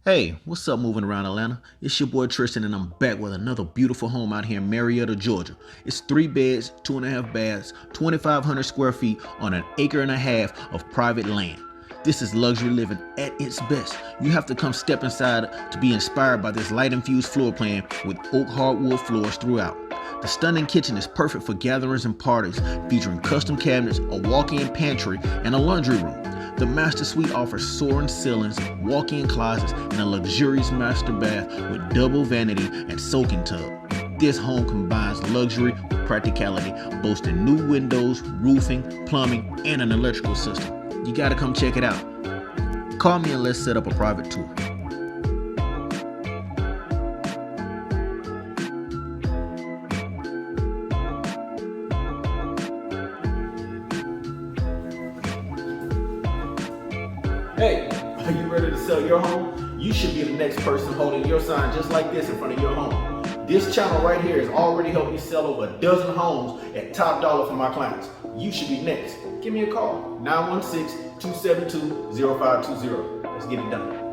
Hey, what's up, moving around Atlanta? It's your boy Tristan, and I'm back with another beautiful home out here in Marietta, Georgia. It's 3 beds, 2.5 baths, 2,500 square feet on an acre and a half of private land. This is luxury living at its best. You have to come step inside to be inspired by this light infused floor plan with oak hardwood floors throughout. The stunning kitchen is perfect for gatherings and parties, featuring custom cabinets, a walk-in pantry, and a laundry room. The master suite offers soaring ceilings, walk-in closets, and a luxurious master bath with double vanity and soaking tub. This home combines luxury with practicality, boasting new windows, roofing, plumbing, and an electrical system. You gotta come check it out. Call me and let's set up a private tour. Hey, are you ready to sell your home? You should be the next person holding your sign just like this in front of your home. This channel right here has already helped me sell over a dozen homes at top dollar for my clients. You should be next. Give me a call, 916-272-0520. Let's get it done.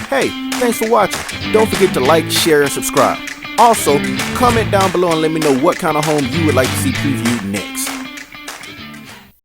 Hey, thanks for watching. Don't forget to like, share, and subscribe. Also, comment down below and let me know what kind of home you would like to see previewed next.